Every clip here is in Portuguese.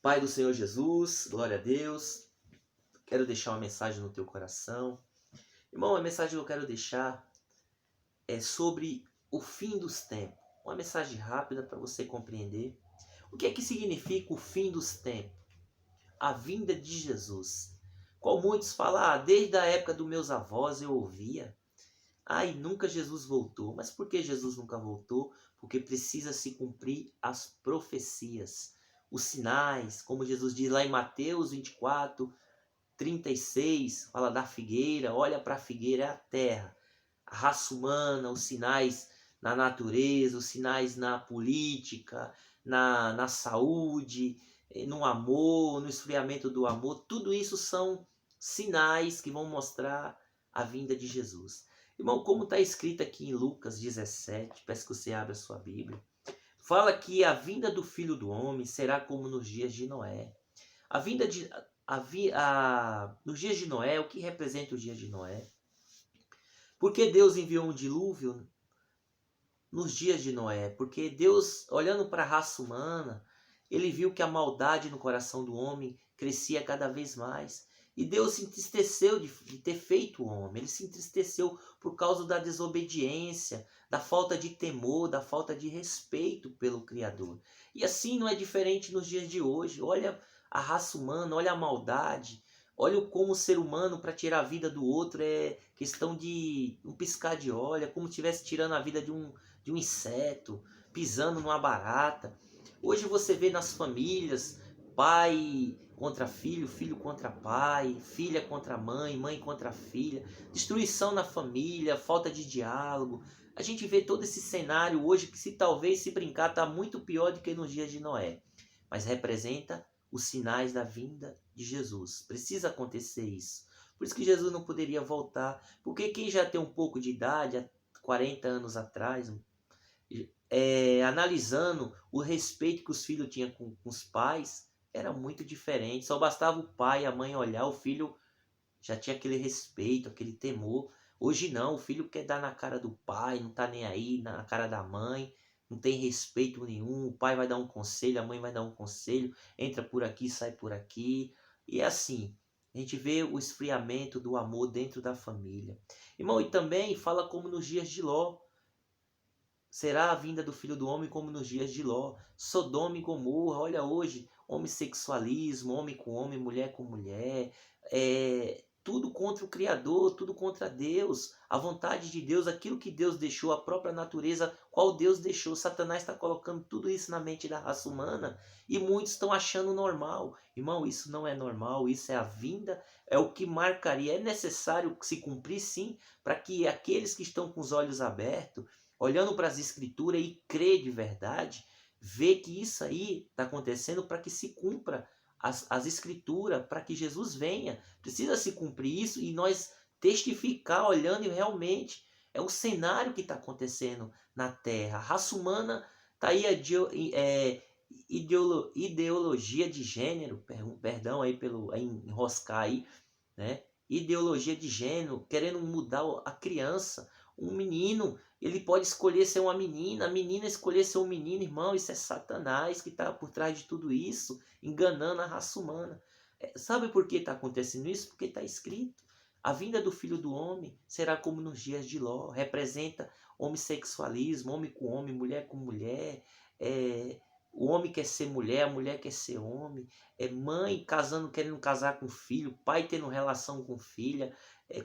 Pai do Senhor Jesus, glória a Deus. Quero deixar uma mensagem no teu coração. Irmão, a mensagem que eu quero deixar é sobre o fim dos tempos. Uma mensagem rápida para você compreender. O que é que significa o fim dos tempos? A vinda de Jesus. Qual muitos falam, desde a época dos meus avós eu ouvia. E nunca Jesus voltou. Mas por que Jesus nunca voltou? Porque precisa se cumprir as profecias, os sinais, como Jesus diz lá em Mateus 24, 36, fala da figueira, olha para a figueira, é a terra, a raça humana, os sinais na natureza, os sinais na política, na saúde, no amor, no esfriamento do amor, tudo isso são sinais que vão mostrar a vinda de Jesus. Irmão, como está escrito aqui em Lucas 17, peço que você abra a sua Bíblia, fala que a vinda do Filho do Homem será como nos dias de Noé. A vinda de, nos dias de Noé, o que representa os dias de Noé? Porque Deus enviou um dilúvio nos dias de Noé? Porque Deus, olhando para a raça humana, ele viu que a maldade no coração do homem crescia cada vez mais. E Deus se entristeceu de ter feito o homem. Ele se entristeceu por causa da desobediência, da falta de temor, da falta de respeito pelo Criador. E assim não é diferente nos dias de hoje. Olha a raça humana, olha a maldade. Olha como o ser humano, para tirar a vida do outro, é questão de um piscar de olho. É como se estivesse tirando a vida de um inseto, pisando numa barata. Hoje você vê nas famílias, pai contra filho, filho contra pai, filha contra mãe, mãe contra filha, destruição na família, falta de diálogo. A gente vê todo esse cenário hoje que, se talvez se brincar, está muito pior do que nos dias de Noé. Mas representa os sinais da vinda de Jesus. Precisa acontecer isso. Por isso que Jesus não poderia voltar. Porque quem já tem um pouco de idade, há 40 anos atrás, analisando o respeito que os filhos tinham com os pais, era muito diferente. Só bastava o pai e a mãe olhar, o filho já tinha aquele respeito, aquele temor. Hoje não, o filho quer dar na cara do pai, não tá nem aí, na cara da mãe, não tem respeito nenhum. O pai vai dar um conselho, a mãe vai dar um conselho, entra por aqui, sai por aqui. E é assim, a gente vê o esfriamento do amor dentro da família. Irmão, e também fala como nos dias de Ló. Será a vinda do Filho do Homem como nos dias de Ló. Sodoma e Gomorra, olha hoje, homossexualismo, homem com homem, mulher com mulher, tudo contra o Criador, tudo contra Deus, a vontade de Deus, aquilo que Deus deixou, a própria natureza, qual Deus deixou. Satanás está colocando tudo isso na mente da raça humana e muitos estão achando normal. Irmão, isso não é normal, isso é a vinda, é o que marcaria. É necessário se cumprir, sim, para que aqueles que estão com os olhos abertos, olhando para as escrituras e crer de verdade, vê que isso aí está acontecendo para que se cumpra as escrituras, para que Jesus venha. Precisa se cumprir isso e nós testificar olhando e realmente é o cenário que está acontecendo na Terra. A raça humana está aí ideologia de gênero, perdão aí pelo enroscar aí, né? Ideologia de gênero, querendo mudar a criança. Um menino, ele pode escolher ser uma menina, a menina escolher ser um menino. Irmão, isso é Satanás que está por trás de tudo isso, enganando a raça humana. Sabe por que está acontecendo isso? Porque está escrito: a vinda do Filho do Homem será como nos dias de Ló. Representa homossexualismo, homem com homem, mulher com mulher. O homem quer ser mulher, a mulher quer ser homem. Mãe casando, querendo casar com filho, pai tendo relação com filha.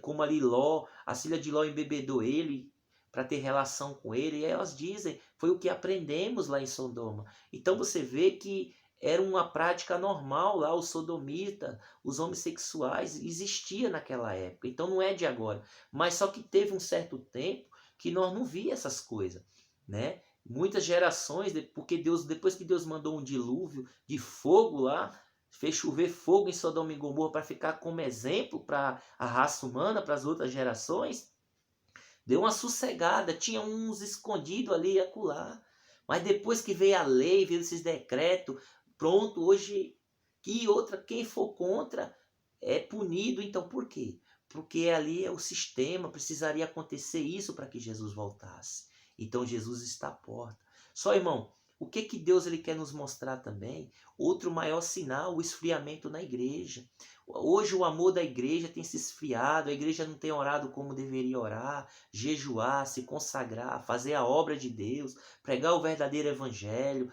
Como ali Ló, a filha de Ló embebedou ele para ter relação com ele. E elas dizem, foi o que aprendemos lá em Sodoma. Então você vê que era uma prática normal lá, os sodomitas, os homossexuais, existia naquela época. Então não é de agora. Mas só que teve um certo tempo que nós não via essas coisas, né? Muitas gerações, porque Deus, depois que Deus mandou um dilúvio de fogo lá, fez chover fogo em Sodoma e Gomorra para ficar como exemplo para a raça humana, para as outras gerações, deu uma sossegada, tinha uns escondidos ali e acolá. Mas depois que veio a lei, veio esses decretos, pronto, hoje, quem for contra é punido. Então por quê? Porque ali é o sistema, precisaria acontecer isso para que Jesus voltasse. Então Jesus está à porta. Só, irmão, O que que Deus ele quer nos mostrar também? Outro maior sinal, o esfriamento na igreja. Hoje o amor da igreja tem se esfriado, a igreja não tem orado como deveria orar, jejuar, se consagrar, fazer a obra de Deus, pregar o verdadeiro evangelho,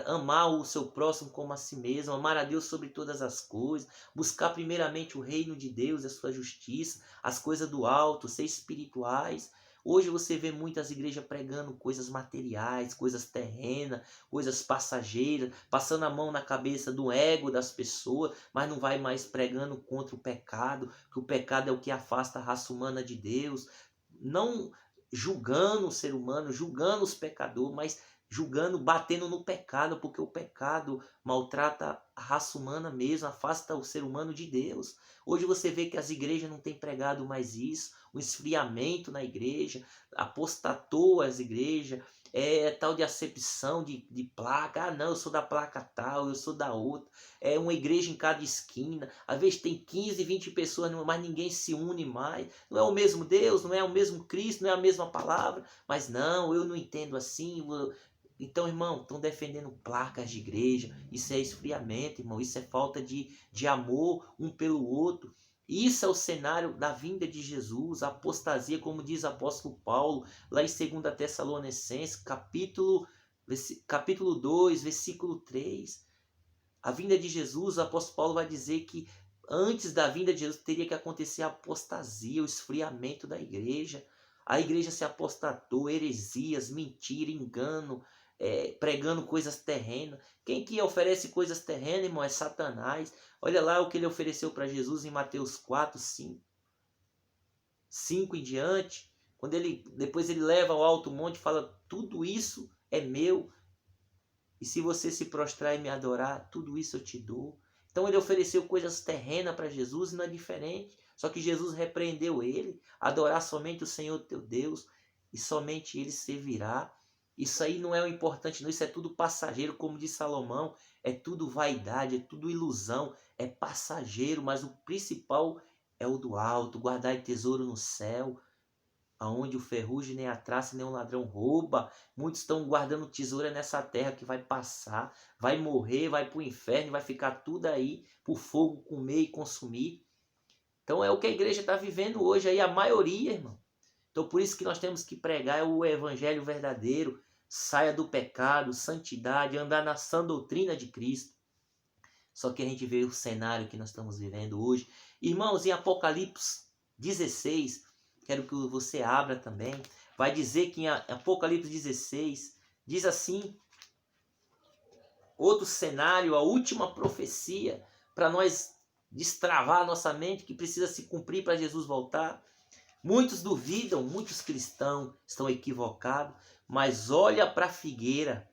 amar o seu próximo como a si mesmo, amar a Deus sobre todas as coisas, buscar primeiramente o reino de Deus e a sua justiça, as coisas do alto, ser espirituais. Hoje você vê muitas igrejas pregando coisas materiais, coisas terrenas, coisas passageiras, passando a mão na cabeça do ego das pessoas, mas não vai mais pregando contra o pecado, que o pecado é o que afasta a raça humana de Deus, não julgando o ser humano, julgando os pecadores, mas julgando, batendo no pecado, porque o pecado maltrata a raça humana mesmo, afasta o ser humano de Deus. Hoje você vê que as igrejas não têm pregado mais isso, o esfriamento na igreja, apostatou as igrejas, tal de acepção de placa. Ah, não, eu sou da placa tal, eu sou da outra. É uma igreja em cada esquina. Às vezes tem 15, 20 pessoas, mas ninguém se une mais. Não é o mesmo Deus, não é o mesmo Cristo, não é a mesma palavra. Mas não, eu não entendo assim. Então, irmão, estão defendendo placas de igreja. Isso é esfriamento, irmão. Isso é falta de amor um pelo outro. Isso é o cenário da vinda de Jesus, a apostasia, como diz o apóstolo Paulo, lá em 2 Tessalonicenses, capítulo 2, versículo 3. A vinda de Jesus, o apóstolo Paulo vai dizer que antes da vinda de Jesus teria que acontecer a apostasia, o esfriamento da igreja. A igreja se apostatou, heresias, mentira, engano, pregando coisas terrenas. Quem que oferece coisas terrenas, irmão, é Satanás. Olha lá o que ele ofereceu para Jesus em Mateus 4, 5 em diante. Quando depois ele leva ao alto monte e fala, tudo isso é meu. E se você se prostrar e me adorar, tudo isso eu te dou. Então ele ofereceu coisas terrenas para Jesus e não é diferente. Só que Jesus repreendeu ele. Adorar somente o Senhor teu Deus e somente ele servirá. Isso aí não é o importante, não. Isso é tudo passageiro, como diz Salomão. É tudo vaidade, é tudo ilusão. É passageiro, mas o principal é o do alto. Guardar tesouro no céu, aonde o ferrugem nem a traça nem o ladrão rouba. Muitos estão guardando tesoura nessa terra que vai passar, vai morrer, vai para o inferno, vai ficar tudo aí para o fogo comer e consumir. Então é o que a igreja está vivendo hoje aí, a maioria, irmão. Então por isso que nós temos que pregar o evangelho verdadeiro, saia do pecado, santidade, andar na sã doutrina de Cristo. Só que a gente vê o cenário que nós estamos vivendo hoje. Irmãos, em Apocalipse 16, quero que você abra também, vai dizer que em Apocalipse 16, diz assim, outro cenário, a última profecia, para nós destravar a nossa mente, que precisa se cumprir para Jesus voltar. Muitos duvidam, muitos cristãos estão equivocados, mas olha para a figueira.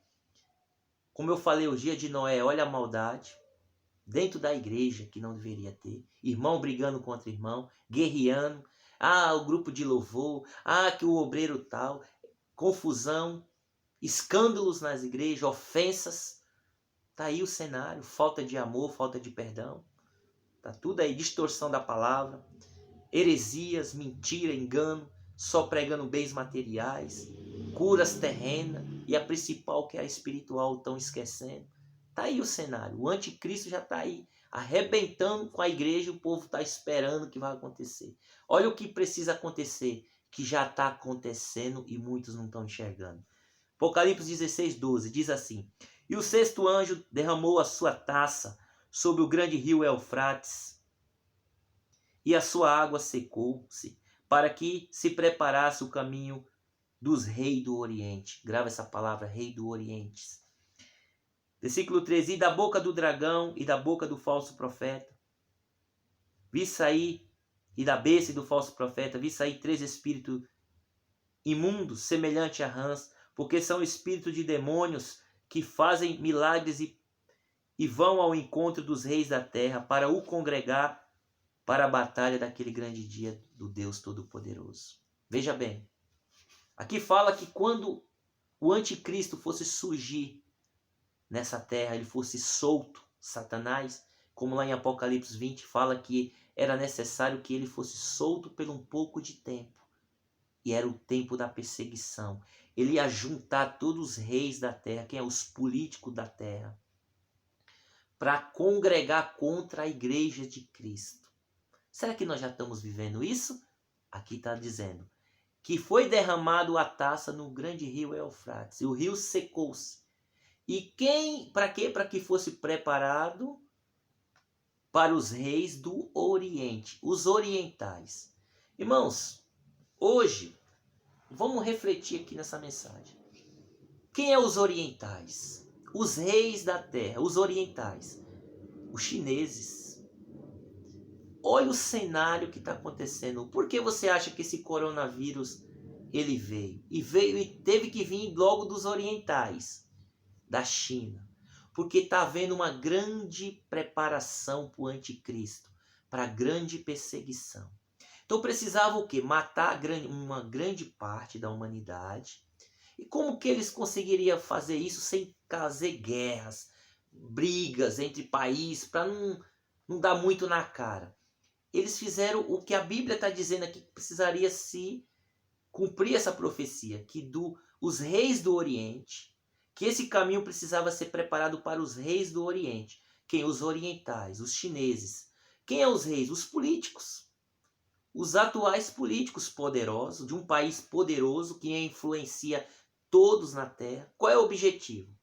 Como eu falei o dia de Noé, olha a maldade dentro da igreja que não deveria ter. Irmão brigando contra irmão, guerreando. Ah, o grupo de louvor. Ah, que o obreiro tal. Confusão, escândalos nas igrejas, ofensas. Está aí o cenário, falta de amor, falta de perdão. Está tudo aí, distorção da palavra, heresias, mentira, engano, só pregando bens materiais, curas terrenas e a principal que é a espiritual estão esquecendo. Está aí o cenário, o anticristo já está aí, arrebentando com a igreja, o povo está esperando o que vai acontecer. Olha o que precisa acontecer, que já está acontecendo e muitos não estão enxergando. Apocalipse 16, 12 diz assim, e o sexto anjo derramou a sua taça sobre o grande rio Eufrates, e a sua água secou-se, para que se preparasse o caminho dos reis do Oriente. Grava essa palavra, rei do Oriente. Versículo 13, e da boca do dragão e da boca do falso profeta, vi sair, e da besta e do falso profeta, vi sair 3 espíritos imundos, semelhante a rãs, porque são espíritos de demônios que fazem milagres e vão ao encontro dos reis da terra para o congregar para a batalha daquele grande dia do Deus Todo-Poderoso. Veja bem, aqui fala que quando o anticristo fosse surgir nessa terra, ele fosse solto, Satanás, como lá em Apocalipse 20 fala que era necessário que ele fosse solto por um pouco de tempo. E era o tempo da perseguição. Ele ia juntar todos os reis da terra, quem é os políticos da terra, para congregar contra a igreja de Cristo. Será que nós já estamos vivendo isso? Aqui está dizendo que foi derramado a taça no grande rio Eufrates, e o rio secou-se. E quem, para quê? Para que fosse preparado para os reis do Oriente, os orientais. Irmãos, hoje, vamos refletir aqui nessa mensagem. Quem é os orientais? Os reis da terra, os orientais. Os chineses. Olha o cenário que está acontecendo. Por que você acha que esse coronavírus ele veio? E veio e teve que vir logo dos orientais, da China. Porque está havendo uma grande preparação para o anticristo, para a grande perseguição. Então precisava o quê? Matar uma grande parte da humanidade. E como que eles conseguiriam fazer isso sem fazer guerras, brigas entre países, para não dar muito na cara? Eles fizeram o que a Bíblia está dizendo aqui, que precisaria se cumprir essa profecia, que os reis do Oriente, que esse caminho precisava ser preparado para os reis do Oriente. Quem? Os orientais, os chineses. Quem é os reis? Os políticos. Os atuais políticos poderosos, de um país poderoso que influencia todos na terra. Qual é o objetivo?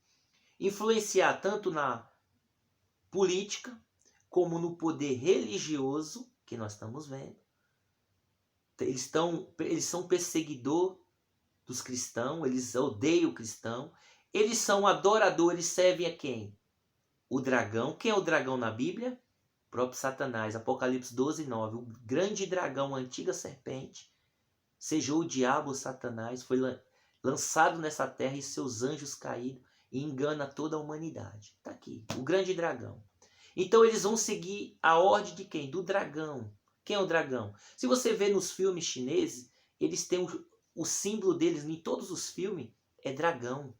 Influenciar tanto na política, como no poder religioso, que nós estamos vendo. Eles são perseguidores dos cristãos, eles odeiam o cristão. Eles são adoradores, servem a quem? O dragão. Quem é o dragão na Bíblia? O próprio Satanás. Apocalipse 12, 9. O grande dragão, a antiga serpente, sejou o diabo, o Satanás, foi lançado nessa terra e seus anjos caíram e engana toda a humanidade. Está aqui, o grande dragão. Então eles vão seguir a ordem de quem? Do dragão. Quem é o dragão? Se você vê nos filmes chineses, eles têm o símbolo deles em todos os filmes é dragão.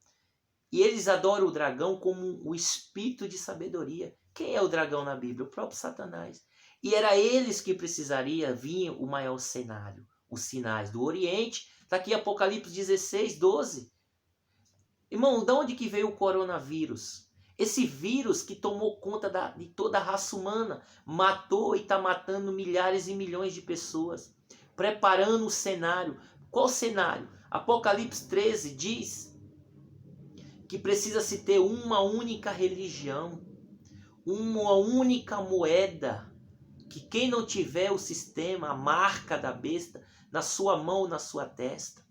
E eles adoram o dragão como o espírito de sabedoria. Quem é o dragão na Bíblia? O próprio Satanás. E era eles que precisaria vir o maior cenário, os sinais do Oriente. Está aqui Apocalipse 16, 12. Irmão, de onde que veio o coronavírus? Esse vírus que tomou conta de toda a raça humana, matou e está matando milhares e milhões de pessoas, preparando o cenário. Qual cenário? Apocalipse 13 diz que precisa se ter uma única religião, uma única moeda, que quem não tiver o sistema, a marca da besta, na sua mão, na sua testa,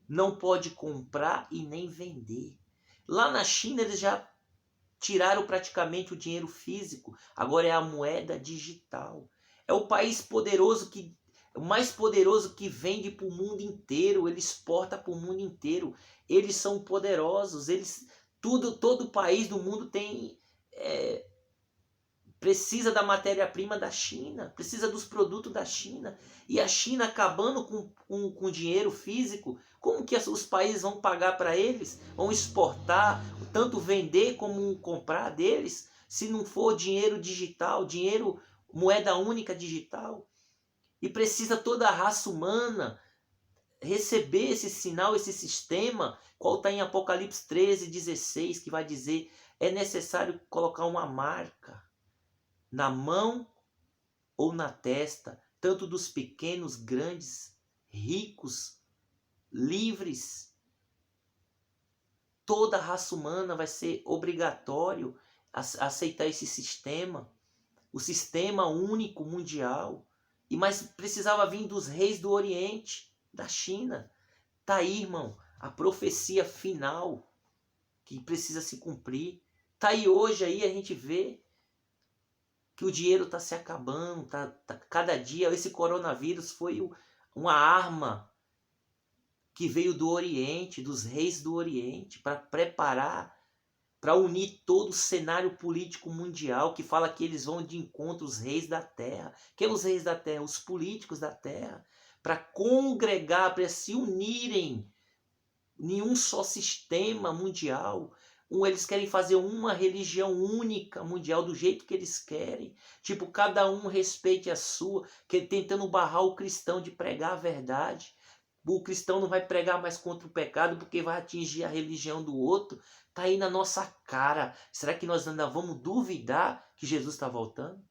não pode comprar e nem vender. Lá na China eles já tiraram praticamente o dinheiro físico, agora é a moeda digital. É o país poderoso o mais poderoso que vende para o mundo inteiro, ele exporta para o mundo inteiro. Eles são poderosos, todo país do mundo precisa da matéria-prima da China, precisa dos produtos da China. E a China acabando com dinheiro físico, como que os países vão pagar para eles? Vão exportar, tanto vender como comprar deles, se não for dinheiro digital, moeda única digital? E precisa toda a raça humana receber esse sinal, esse sistema, qual está em Apocalipse 13, 16, que vai dizer, é necessário colocar uma marca na mão ou na testa, tanto dos pequenos, grandes, ricos, livres. Toda a raça humana vai ser obrigatório aceitar esse sistema, o sistema único mundial. Mas precisava vir dos reis do Oriente, da China. Tá aí, irmão, a profecia final que precisa se cumprir. Tá aí hoje, aí a gente vê que o dinheiro está se acabando, cada dia esse coronavírus foi uma arma que veio do Oriente, dos reis do Oriente, para preparar, para unir todo o cenário político mundial, que fala que eles vão de encontro aos reis da terra. Quem são os reis da terra? Os políticos da terra, para congregar, para se unirem em um só sistema mundial. Eles querem fazer uma religião única mundial do jeito que eles querem. Tipo, cada um respeite a sua, tentando barrar o cristão de pregar a verdade. o cristão não vai pregar mais contra o pecado porque vai atingir a religião do outro. Está aí na nossa cara. Será que nós ainda vamos duvidar que Jesus está voltando?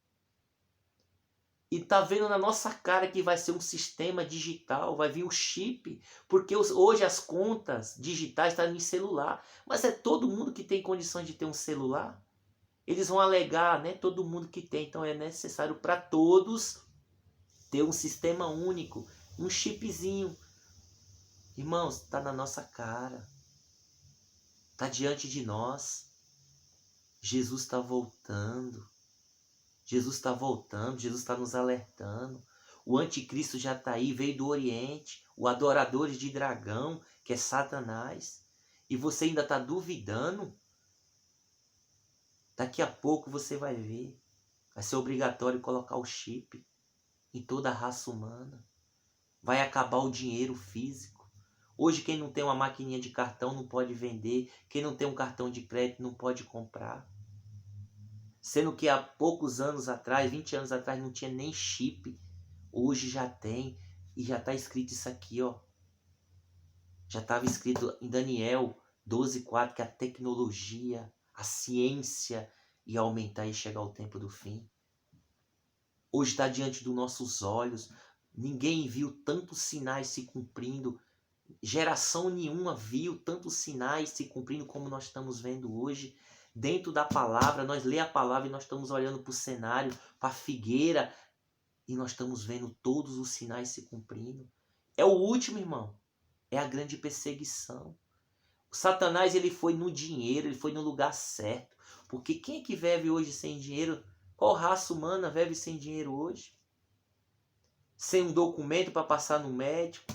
E tá vendo na nossa cara que vai ser um sistema digital, vai vir o chip, porque hoje as contas digitais estão em celular. Mas é todo mundo que tem condições de ter um celular? Eles vão alegar, né? Todo mundo que tem. Então é necessário para todos ter um sistema único, um chipzinho. Irmãos, está na nossa cara. Está diante de nós. Jesus está voltando. Jesus está voltando, Jesus está nos alertando. O anticristo já está aí, veio do Oriente, o adorador de dragão, que é Satanás. E você ainda está duvidando? Daqui a pouco você vai ver. Vai ser obrigatório colocar o chip em toda a raça humana. Vai acabar o dinheiro físico. Hoje quem não tem uma maquininha de cartão não pode vender. Quem não tem um cartão de crédito não pode comprar. Sendo que há poucos anos atrás, 20 anos atrás, não tinha nem chip. Hoje já tem. E já está escrito isso aqui, ó. Já estava escrito em Daniel 12:4 que a tecnologia, a ciência ia aumentar e chegar ao tempo do fim. Hoje está diante dos nossos olhos. Ninguém viu tantos sinais se cumprindo. Geração nenhuma viu tantos sinais se cumprindo como nós estamos vendo hoje. Dentro da palavra, nós lê a palavra e nós estamos olhando para o cenário, para a figueira, e nós estamos vendo todos os sinais se cumprindo. É o último, irmão. É a grande perseguição. O Satanás, ele foi no dinheiro, ele foi no lugar certo. Porque quem é que vive hoje sem dinheiro? Qual raça humana vive sem dinheiro hoje? Sem um documento para passar no médico?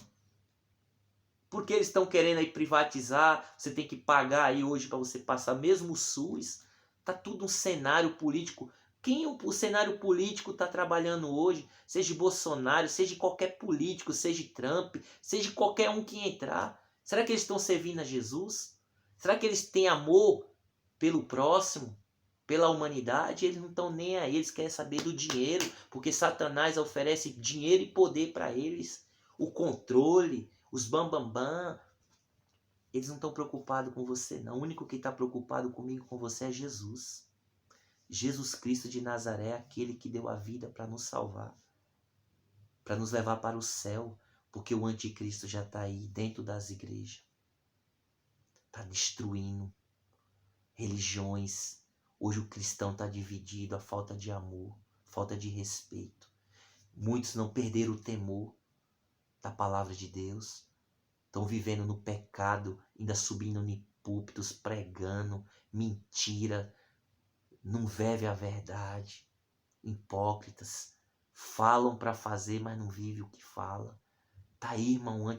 Porque eles estão querendo aí privatizar, você tem que pagar aí hoje para você passar, mesmo o SUS. Tá tudo um cenário político. Quem o cenário político está trabalhando hoje? Seja Bolsonaro, seja qualquer político, seja Trump, seja qualquer um que entrar. Será que eles estão servindo a Jesus? Será que eles têm amor pelo próximo, pela humanidade? Eles não estão nem aí, eles querem saber do dinheiro, porque Satanás oferece dinheiro e poder para eles, o controle, os bambambam. Eles não estão preocupados com você, não. O único que está preocupado comigo, com você, é Jesus. Jesus Cristo de Nazaré, aquele que deu a vida para nos salvar, para nos levar para o céu, porque o anticristo já está aí dentro das igrejas. Está destruindo religiões. Hoje o cristão está dividido, a falta de amor, falta de respeito. Muitos não perderam o temor da palavra de Deus. Estão vivendo no pecado, ainda subindo em púlpitos, pregando mentira, não vivem a verdade. Hipócritas, falam para fazer, mas não vivem o que fala. Tá aí, irmão,